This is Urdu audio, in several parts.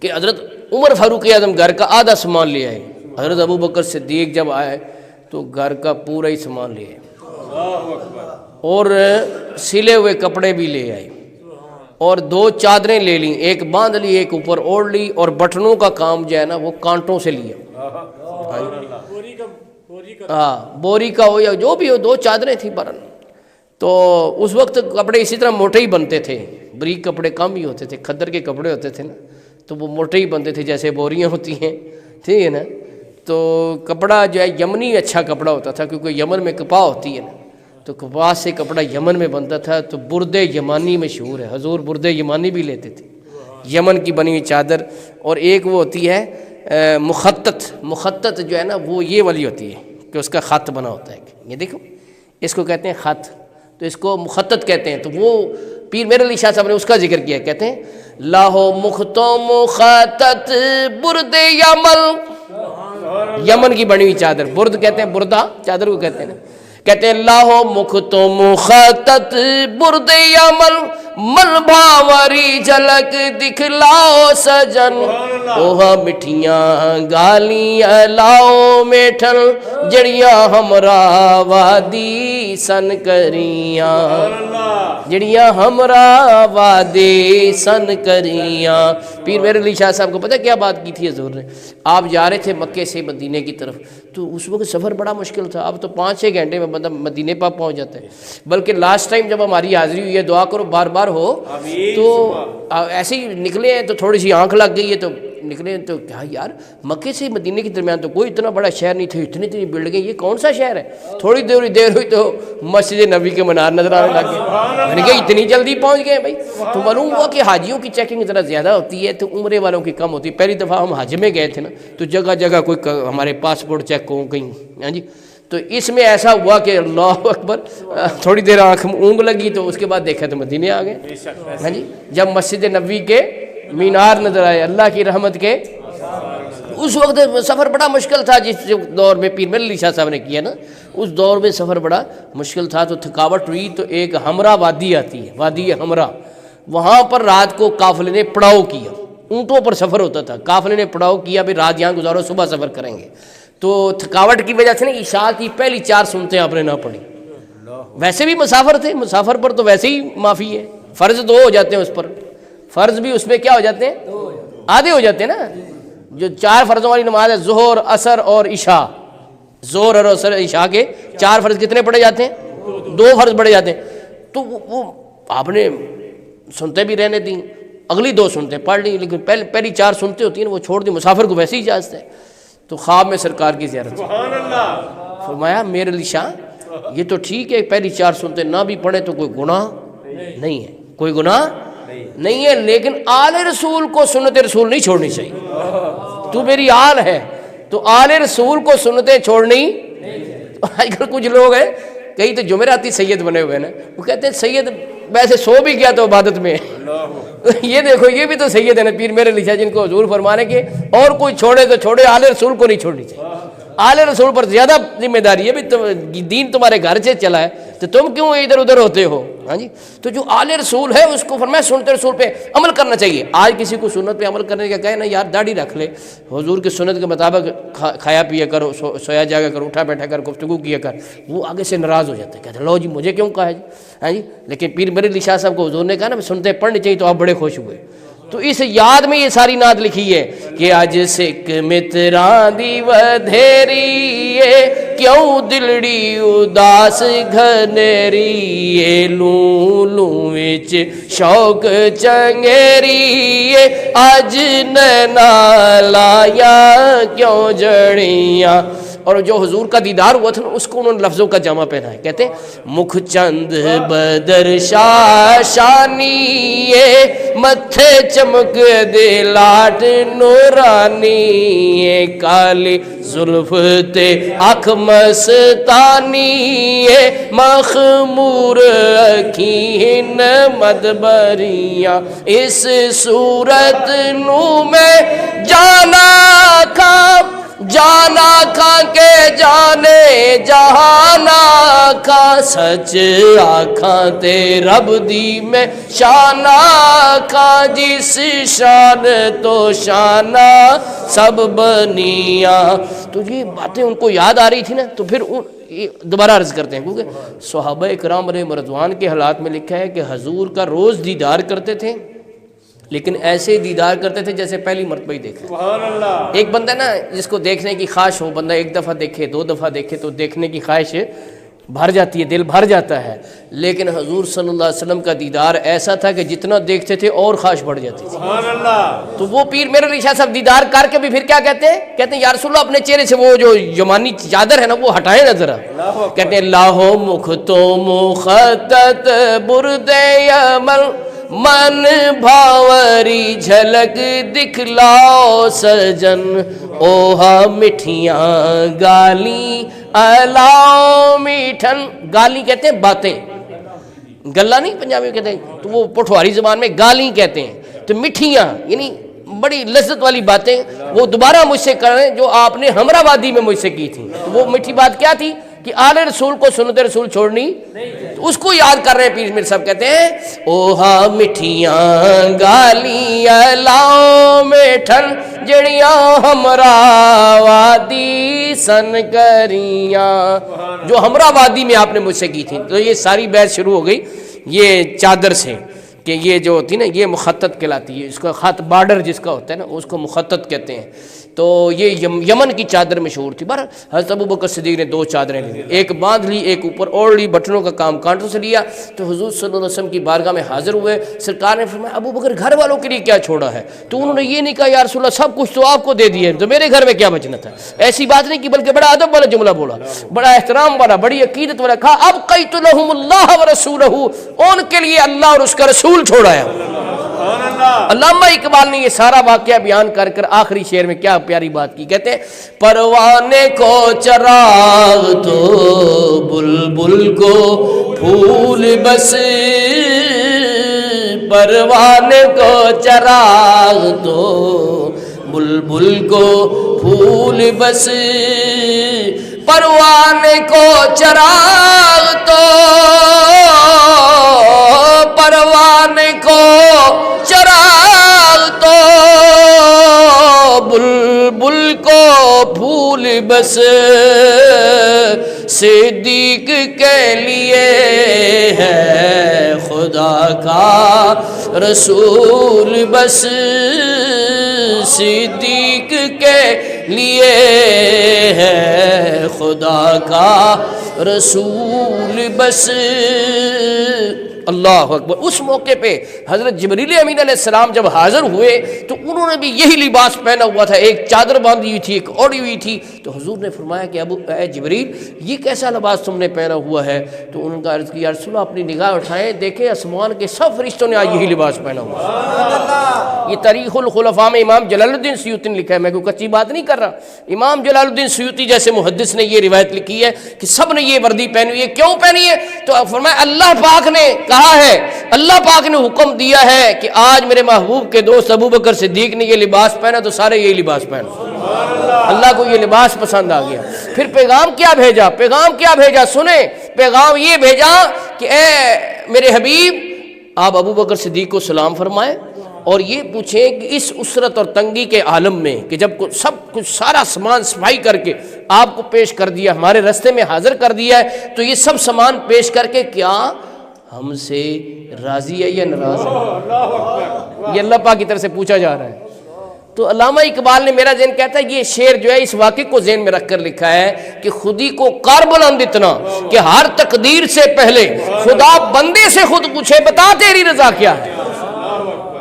کہ حضرت عمر فاروق اعظم گھر کا آدھا سامان لے آئے، حضرت ابو بکر صدیق جب آئے تو گھر کا پورا ہی سامان لے آئے، اور سلے ہوئے کپڑے بھی لے آئے، اور 2 چادریں لے لیں، ایک باندھ لی ایک اوپر اوڑھ لی، اور بٹنوں کا کام جو ہے نا وہ کانٹوں سے لیا، ہاں بوری کا ہو یا جو بھی ہو، 2 چادریں تھیں برن۔ تو اس وقت کپڑے اسی طرح موٹے ہی بنتے تھے، بریک کپڑے کم ہی ہوتے تھے، کھدر کے کپڑے ہوتے تھے نا تو وہ موٹے ہی بنتے تھے جیسے بوریاں ہوتی ہیں، ٹھیک ہے نا۔ تو کپڑا جو ہے یمنی اچھا کپڑا ہوتا تھا، کیونکہ یمن میں کپاہ ہوتی ہے نا، تو کپاس سے کپڑا یمن میں بنتا تھا، تو برد یمانی مشہور ہے، حضور برد یمانی بھی لیتے تھے، یمن کی بنی ہوئی چادر۔ اور ایک وہ ہوتی ہے مخطط جو ہے نا وہ یہ والی ہوتی ہے کہ اس کا خط بنا ہوتا ہے، یہ دیکھو اس کو کہتے ہیں خط، تو اس کو مخطط کہتے ہیں۔ تو وہ پیر میر علی شاہ صاحب نے اس کا ذکر کیا، کہتے ہیں لاہو مختو مخطط برد یمن، یمن کی بنی ہوئی چادر، برد کہتے ہیں، بردہ چادر کو کہتے ہیں نا، کہتے ہیں لاہو مختو مخطط برد یمن، من بھاوری جھلک دکھلاؤ سجن، اوہا مٹھیاں گالیاں لاؤ میٹھن، جڑیاں ہمراہ وادی سن کریاں، جڑیاں ہمراہ وادی سن کریاں۔ پیر میر علی شاہ صاحب کو پتہ کیا بات کی تھی حضور نے؟ آپ جا رہے تھے مکے سے مدینے کی طرف، تو اس وقت سفر بڑا مشکل تھا، اب تو 5-6 گھنٹے میں بندہ مدینے پاس پہنچ جاتا ہے، بلکہ لاسٹ ٹائم جب ہماری حاضری ہوئی ہے، دعا کرو بار بار ہو، تو ایسے ہی نکلے ہیں تو تھوڑی سی آنکھ لگ گئی ہے، تو نکلے تو کیا یار مکے سے مدینے کے درمیان تو کوئی اتنا بڑا شہر نہیں تھا، اتنی بلڈنگیں، یہ کون سا شہر ہے؟ تھوڑی دیر ہوئی تو مسجد نبی کے منار نظر آنے لگ گئے، میں نے کہا اتنی جلدی پہنچ گئے بھائی۔ تو معلوم ہوا کہ حاجیوں کی چیکنگ ذرا زیادہ ہوتی ہے تو عمرے والوں کی کم ہوتی ہے۔ پہلی دفعہ ہم حج میں گئے تھے نا تو جگہ جگہ کوئی ہمارے پاسپورٹ چیک ہو گئی، ہاں جی، تو اس میں ایسا ہوا کہ اللہ اکبر، تھوڑی دیر آنکھ میں اونگ لگی تو اس کے بعد دیکھا تو مدینے آ گئے، ہاں جی، جب مسجد نبوی کے مینار نظر آئے اللہ کی رحمت کے۔ اس وقت سفر بڑا مشکل تھا، جس دور میں پیر میر علی شاہ صاحب نے کیا نا، اس دور میں سفر بڑا مشکل تھا، تو تھکاوٹ ہوئی تو ایک ہمراہ وادی آتی ہے، وادی ہمراہ، وہاں پر رات کو قافلے نے پڑاؤ کیا، اونٹوں پر سفر ہوتا تھا، قافلے نے پڑاؤ کیا بھی رات یہاں گزارو صبح سفر کریں گے، تو تھکاوٹ کی وجہ سے نا عشاء کی پہلی 4 سنتیں آپ نے نہ پڑھی۔ ویسے بھی مسافر تھے، مسافر پر تو ویسے ہی معافی ہے، فرض 2 ہو جاتے ہیں اس پر، فرض بھی اس میں کیا ہو جاتے ہیں، آدھے ہو جاتے ہیں نا، جو 4 فرضوں والی نماز ہے ظہر عصر اور عشاء، ظہر اور عصر عشاء کے 4 فرض کتنے پڑھے جاتے ہیں؟ 2 فرض پڑھے جاتے ہیں، تو وہ آپ نے سنتے بھی رہنے دیں، اگلی 2 سنتے پڑھ لی، لیکن پہلی 4 سنتے ہوتی ہیں وہ چھوڑ دی، مسافر کو ویسے ہی اجازت ہے۔ تو خواب میں سرکار کی زیارت، فرمایا میر علی شاہ یہ تو ٹھیک ہے پہلی 4 سنتے نہ بھی پڑھے تو کوئی گناہ نہیں ہے، کوئی گناہ نہیں ہے، لیکن آل رسول کو سنت رسول نہیں چھوڑنی چاہیے، تو میری آل ہے تو آل رسول کو سنتیں چھوڑنی۔ آج کل کچھ لوگ ہیں، کئی تو جمعراتی سید بنے ہوئے ہیں نا، وہ کہتے ہیں سید ویسے سو بھی کیا تو عبادت میں یہ دیکھو یہ بھی تو سید ہے نا پیر میرے علی شاہ جن کو حضور فرمانے کے اور کوئی چھوڑے تو چھوڑے، آل رسول کو نہیں چھوڑنی چاہیے، آل رسول پر زیادہ ذمہ داری ہے، بھی دین تمہارے گھر سے چلا ہے تو تم کیوں ادھر ادھر ہوتے ہو، ہاں جی۔ تو جو آل رسول ہے اس کو فرمایا سنت رسول پہ عمل کرنا چاہیے۔ آج کسی کو سنت پہ عمل کرنے کا کہے نا یار داڑھی رکھ لے، حضور کی سنت کے مطابق کھایا پیا کرو، سویا جاگا کرو، اٹھا بیٹھا کر گفتگو کیا کر، وہ آگے سے ناراض ہو جاتا ہے، کہتے ہیں لو جی مجھے کیوں کہا ہے جی، ہاں جی۔ لیکن پیر میرے علی شاہ صاحب کو حضور نے کہا نا سنتے پڑھنی چاہیے تو آپ بڑے خوش ہوئے، تو اس یاد میں یہ ساری نعت لکھی ہے کہ اج سکھ متراں دی ودھیری کیوں دلڑی اداس گھنیری، لوں لوں وچ شوق چنگیری، اج نینا لایا کیوں جڑیاں۔ اور جو حضور کا دیدار ہوا تھا نا اس کو انہوں نے لفظوں کا جامع پہنا ہے، کہتے ہیں مکھ چند بدر شانی، متھے چمک دے لاٹ نورانی، کالی زلف تے اکھ مستانی، مخمور اکھیں مدبریاں، اس صورت نو میں جانا کھا جانا کھا کے جانے جہانا کھا سچ آکھاں تے رب دی میں شانہ کھا جس شان تو شانہ سب بنیاں. تو یہ باتیں ان کو یاد آ رہی تھی نا, تو پھر دوبارہ عرض کرتے ہیں کیونکہ صحابہ کرام علیہم رضوان کے حالات میں لکھا ہے کہ حضور کا روز دیدار کرتے تھے, لیکن ایسے دیدار کرتے تھے جیسے پہلی مرتبہ ہی دیکھا. سبحان اللہ. ایک بندہ نا جس کو دیکھنے کی خواہش ہو, بندہ ایک دفعہ دیکھے, دو دفعہ دیکھے تو دیکھنے کی خواہش بھر جاتی ہے, دل بھر جاتا ہے. لیکن حضور صلی اللہ علیہ وسلم کا دیدار ایسا تھا کہ جتنا دیکھتے تھے اور خواہش بڑھ جاتی تھی. سبحان اللہ. تو وہ پیر میرے علی شاہ صاحب دیدار کر کے بھی پھر کیا کہتے ہیں یا رسول اللہ اپنے چہرے سے وہ جو یمانی چادر ہے نا وہ ہٹائیں نا ذرا. کہتے ہیں لاہو مخ تو مخطط برد یمن من بھاوری جھلک دکھلاؤ سجن اوہا مٹھیاں گالی الاؤ میٹھن. گالی کہتے ہیں باتیں, گلہ نہیں پنجابی میں کہتے ہیں, تو وہ پٹھواری زبان میں گالی کہتے ہیں. تو مٹھیاں یعنی بڑی لذت والی باتیں وہ دوبارہ مجھ سے کریں جو آپ نے ہمراہ وادی میں مجھ سے کی تھی. تو وہ میٹھی بات کیا تھی کہ آل رسول کو سنت رسول چھوڑنی, تو اس کو یاد کر رہے ہیں پیر میر صاحب. کہتے ہیں اوہا مٹھیاں گالیاں لاؤ میٹھن جڑیاں ہمراہ وادی سن کریاں, جو ہمراہ وادی میں آپ نے مجھ سے کی تھی. تو یہ ساری بحث شروع ہو گئی یہ چادر سے کہ یہ جو ہوتی نا یہ مخطط کہلاتی ہے. اس کا خط بارڈر جس کا ہوتا ہے نا اس کو مخطط کہتے ہیں. تو یہ یمن کی چادر مشہور تھی. بہر حضرت ابوبکر صدیق نے دو چادریں لی, ایک باندھ لی ایک اوپر اوڑھ لی, بٹنوں کا کام کانٹوں سے لیا. تو حضور صلی اللہ علیہ وسلم کی بارگاہ میں حاضر ہوئے. سرکار نے فرمایا ابوبکر گھر والوں کے لیے کیا چھوڑا ہے؟ تو انہوں نے یہ نہیں کہا یا رسول اللہ سب کچھ تو آپ کو دے دیا تو میرے گھر میں کیا بچنا تھا. ایسی بات نہیں کی, بلکہ بڑا ادب والا جملہ بولا, بڑا احترام والا, بڑی عقیدت والا. کہا ابقیت لہم اللہ ورسولہ, ان کے لیے اللہ اور اس کا رسول چھوڑا ہے. علامہ اقبال نے یہ سارا واقعہ بیان کر کر آخری شعر میں کیا پیاری بات کی. کہتے ہیں پروانے کو چراغ تو بلبل کو پھول بس, پروانے کو چراغ تو بلبل کو پھول بس, پروانے کو چراغ تو پروانے کو چراغ تو بلبل کو پھول بس, صدیق کے لیے ہے خدا کا رسول بس, صدیق کے لیے ہے خدا کا رسول بس. اللہ اکبر. اس موقع پہ حضرت جبریل امین علیہ السلام جب حاضر ہوئے تو انہوں نے بھی یہی لباس پہنا ہوا تھا, ایک چادر باندھی ہوئی تھی, ایک اوڑھی ہوئی تھی. تو حضور نے فرمایا کہ ابو اے جبریل یہ کیسا لباس تم نے پہنا ہوا ہے؟ تو انہوں نے عرض کی یا رسول اللہ اپنی نگاہ اٹھائیں دیکھیں آسمان کے سب فرشتوں نے آج یہی لباس پہنا ہوا ہے. یہ تاریخ الخلفاء میں امام جلال الدین سیوطی نے لکھا ہے, میں کوئی کچی بات نہیں کر رہا. امام جلال الدین سیوطی جیسے محدث نے یہ روایت لکھی ہے کہ سب نے یہ وردی پہنی ہوئی ہے. کیوں پہنی ہے؟ تو فرمایا اللہ پاک نے کہا ہے, اللہ پاک نے حکم دیا ہے کہ آج میرے محبوب کے دوست ابوبکر صدیق نے یہ لباس پہنا تو سارے یہی لباس پہنا. اللہ کو یہ لباس پسند آ گیا. پھر پیغام کیا بھیجا؟ پیغام کیا بھیجا سنیں. پیغام یہ بھیجا کہ اے میرے حبیب آپ ابوبکر صدیق کو سلام فرمائیں اور یہ پوچھیں کہ اس اسرت اور تنگی کے عالم میں کہ جب سب کچھ سارا سامان صفائی کر کے آپ کو پیش کر دیا, ہمارے راستے میں حاضر کر دیا ہے, تو یہ سب سامان پیش کر کے کیا ہم سے راضی ہے یا ناراض ہے؟ یہ اللہ پاک کی طرف سے پوچھا جا رہا ہے. تو علامہ اقبال نے, میرا ذہن کہتا ہے یہ شعر جو ہے اس واقعے کو ذہن میں رکھ کر لکھا ہے کہ خودی کو کار بلند اتنا کہ ہر تقدیر سے پہلے خدا بندے سے خود پوچھے بتا تیری رضا کیا ہے.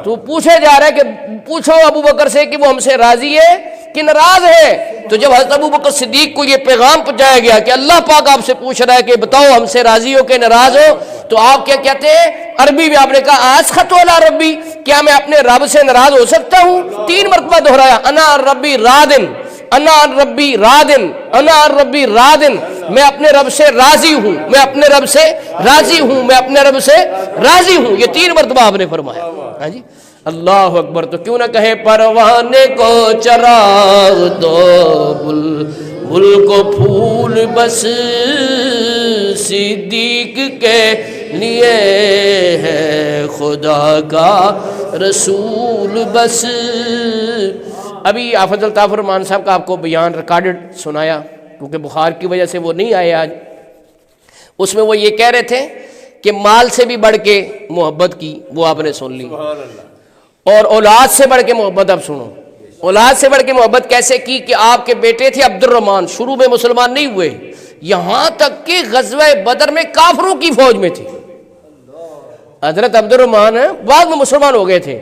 تو پوچھے جا رہا ہے کہ پوچھو ابوبکر سے کہ وہ ہم سے راضی ہے کہ ناراض ہے. تو جب حضرت ابوبکر صدیق کو یہ پیغام پہنچایا گیا کہ اللہ پاک آپ سے پوچھ رہا ہے کہ بتاؤ ہم سے راضی ہو کہ ناراض ہو, تو آپ کیا کہتے ہیں عربی میں آپ نے کہا اسخط علی ربی, کیا میں اپنے رب سے ناراض ہو سکتا ہوں؟ 3 مرتبہ دہرایا انا ربی رادن, انا ربی رادن, انا ربی رادن. میں اپنے رب سے راضی ہوں, میں اپنے رب سے راضی ہوں, میں اپنے رب سے راضی ہوں. یہ 3 مرتبہ آپ نے فرمایا. ہاں جی اللہ اکبر. تو کیوں نہ کہے پروانے کو چراغ دو, بلبل کو پھول بس صدیق کے لیے ہے خدا کا رسول بس. ابھی آفت الطاف الرحمان صاحب کا آپ کو بیان ریکارڈڈ سنایا, کیونکہ بخار کی وجہ سے وہ نہیں آئے آج. اس میں وہ یہ کہہ رہے تھے کہ مال سے بھی بڑھ کے محبت کی, وہ آپ نے سن لی, اور اولاد سے بڑھ کے محبت. اب سنو, اولاد سے بڑھ کے محبت کیسے کی کہ آپ کے بیٹے تھے عبد الرحمان, شروع میں مسلمان نہیں ہوئے, یہاں تک کہ غزوہ بدر میں کافروں کی فوج میں تھے. حضرت عبد الرحمان بعد میں مسلمان ہو گئے تھے,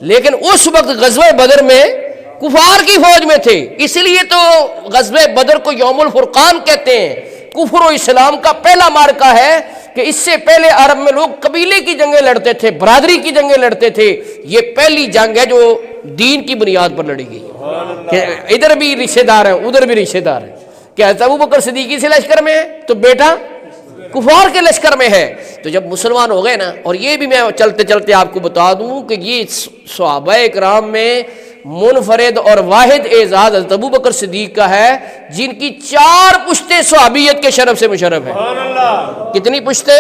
لیکن اس وقت غزوہ بدر میں کفار کی فوج میں تھے. اس لیے تو غزوہ بدر کو یوم الفرقان کہتے ہیں. کفر و اسلام کا پہلا مارکہ ہے کہ اس سے پہلے عرب میں لوگ قبیلے کی جنگیں لڑتے تھے, برادری کی جنگیں لڑتے تھے. یہ پہلی جنگ ہے جو دین کی بنیاد پر لڑی گئی, کہ ادھر بھی رشتہ دار ہیں ادھر بھی رشتہ دار ہیں. کہ حضرت ابوبکر صدیقی سے لشکر میں ہے تو بیٹا کفار کے لشکر میں ہے. تو جب مسلمان ہو گئے نا, اور یہ بھی میں چلتے چلتے آپ کو بتا دوں کہ یہ صحابہ اکرام میں منفرد اور واحد اعزاز حضرت ابوبکر صدیق کا ہے, جن کی 4 پشتیں صحابیت کے شرف سے مشرف ہیں. کتنی پشتیں؟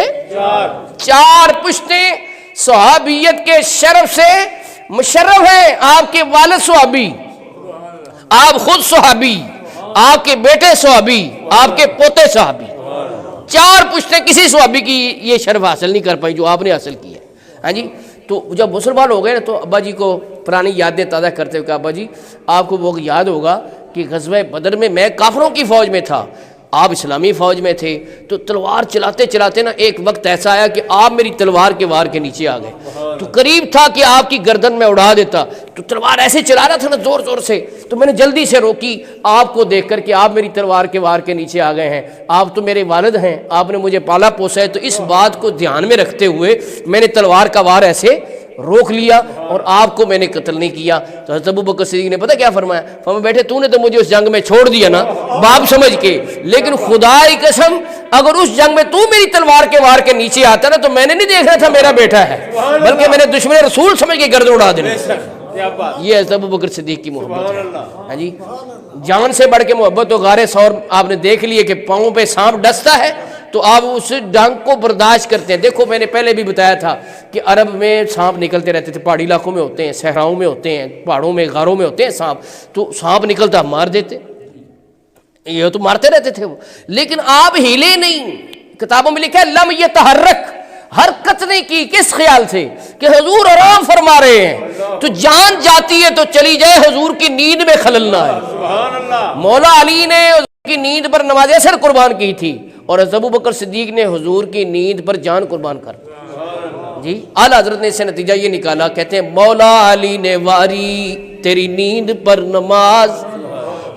4 پشتیں صحابیت کے شرف سے مشرف ہیں. آپ کے والد صحابی, آپ خود صحابی, آپ کے بیٹے صحابی, آپ کے پوتے صحابی. 4 پشتیں کسی صحابی کی یہ شرف حاصل نہیں کر پائی جو آپ نے حاصل کی ہے. ہاں جی, تو جب مسلمان ہو گئے نا, تو ابا جی کو پرانی یادیں تازہ کرتے ہوئے کہ ابا جی آپ کو وہ یاد ہوگا کہ غزوہ بدر میں کافروں کی فوج میں تھا, آپ اسلامی فوج میں تھے. تو تلوار چلاتے چلاتے نا ایک وقت ایسا آیا کہ آپ میری تلوار کے وار کے نیچے آ گئے. تو قریب تھا کہ آپ کی گردن میں اڑا دیتا. تو تلوار ایسے چلا رہا تھا نا زور زور سے, تو میں نے جلدی سے روکی آپ کو دیکھ کر کہ آپ میری تلوار کے وار کے نیچے آ گئے ہیں. آپ تو میرے والد ہیں, آپ نے مجھے پالا پوسا ہے. تو اس بات کو دھیان میں رکھتے ہوئے میں نے تلوار کا وار ایسے روک لیا اور آپ کو میں نے قتل نہیں کیا. تو حضرت ابوبکر صدیق نے پتہ کیا فرمایا؟ فرمایا بیٹے تو نے تو مجھے اس جنگ میں چھوڑ دیا نا باپ سمجھ کے, لیکن خدا کی قسم اگر اس جنگ میں تو میری تلوار کے وار کے نیچے آتا نا تو میں نے نہیں دیکھنا تھا میرا بیٹا ہے, بلکہ میں نے دشمن رسول سمجھ کے گردن اڑا دینا. یہ حضرت ابوبکر صدیق کی محبت ہے. ہاں جی, جان سے بڑھ کے محبت. تو غار ثور آپ نے دیکھ لیے کہ پاؤں پہ سانپ ڈستا ہے تو آپ اس ڈنگ کو برداشت کرتے ہیں. دیکھو میں نے پہلے بھی بتایا تھا کہ عرب میں سانپ نکلتے رہتے تھے, پہاڑی علاقوں میں ہوتے ہیں, صحراؤں میں ہوتے ہیں, پہاڑوں میں غاروں میں ہوتے ہیں سانپ. تو سانپ نکلتا مار دیتے, یہ تو مارتے رہتے تھے وہ. لیکن آپ ہیلے نہیں. کتابوں میں لکھا ہے لم یتحرک, حرکت نہیں کی. کس خیال سے؟ کہ حضور آرام فرما رہے ہیں, تو جان جاتی ہے تو چلی جائے, حضور کی نیند میں خلل نہ ہے. مولا علی نے حضور کی نیند پر نماز عصر قربان کی تھی, اور حضرت ابوبکر صدیق نے حضور کی نیند پر جان قربان کر. جی اعلیٰ حضرت نے اس سے نتیجہ یہ نکالا, کہتے ہیں مولا علی نے واری تیری نیند پر نماز,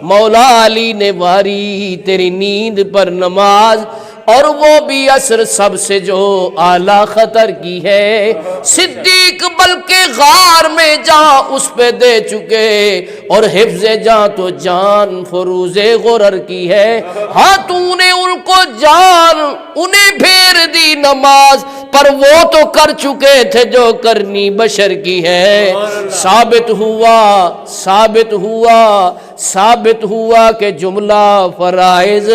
مولا علی نے واری تیری نیند پر نماز, اور وہ بھی عصر سب سے جو اعلیٰ خطر کی ہے. صدیق بلکہ غار میں جان اس پہ دے چکے, اور حفظ جان تو جان فروز غرر کی ہے. ہاں تو نے ان کو جان انہیں پھیر دی نماز, پر وہ تو کر چکے تھے جو کرنی بشر کی ہے. ثابت ہوا کہ جملہ فرائض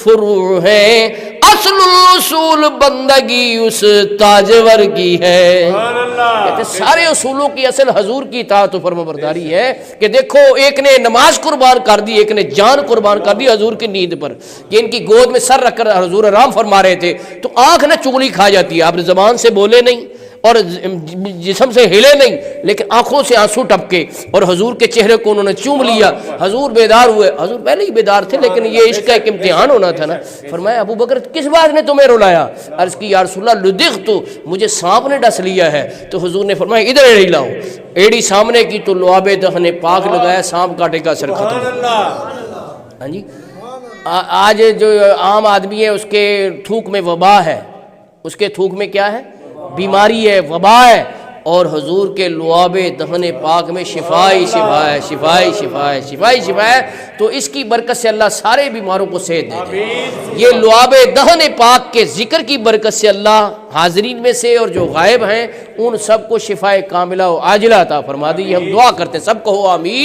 فروع ہیں, اصل اصول بندگی اس تاجور کی ہے. کہتے سارے اصولوں کی اصل حضور کی اطاعت و فرمانبرداری ہے. کہ دیکھو ایک نے نماز قربان کر دی, ایک نے جان قربان کر دی حضور کی نیند پر, کہ ان کی گود میں سر رکھ کر حضور آرام فرما رہے تھے. تو آنکھ نہ چغلی کھا جاتی ہے, آپ نے زبان سے بولے نہیں اور جسم سے ہلے نہیں, لیکن آنکھوں سے آنسو ٹپکے, اور حضور کے چہرے کو انہوں نے چوم لیا. حضور بیدار ہوئے. حضور پہلے ہی بیدار تھے, لیکن یہ عشق کا ایک امتحان ہونا تھا نا. فرمایا ابو بکر کس بات نے تمہیں رلایا؟ عرض کی یا رسول اللہ لدغت, مجھے سانپ نے ڈس لیا ہے. تو حضور نے فرمایا ادھر ایڑی لاؤ. ایڑی سامنے کی تو لعاب دہن پاک لگایا, سانپ کاٹے کا اثر ختم. ہاں جی, آج جو عام آدمی ہے اس کے تھوک میں وبا ہے, اس کے تھوک میں کیا ہے؟ بیماری ہے, وبا ہے. اور حضور کے لعاب دہن پاک میں شفا ہی شفا ہے، شفا ہی شفا ہے، شفا ہی شفا ہے۔ تو اس کی برکت سے اللہ سارے بیماروں کو صحت دے دے۔ یہ لعاب دہن پاک کے ذکر کی برکت سے اللہ حاضرین میں سے اور جو غائب ہیں ان سب کو شفا کاملہ و عاجلہ عطا فرما دی۔ ہم دعا کرتے ہیں سب کو ہو آمین۔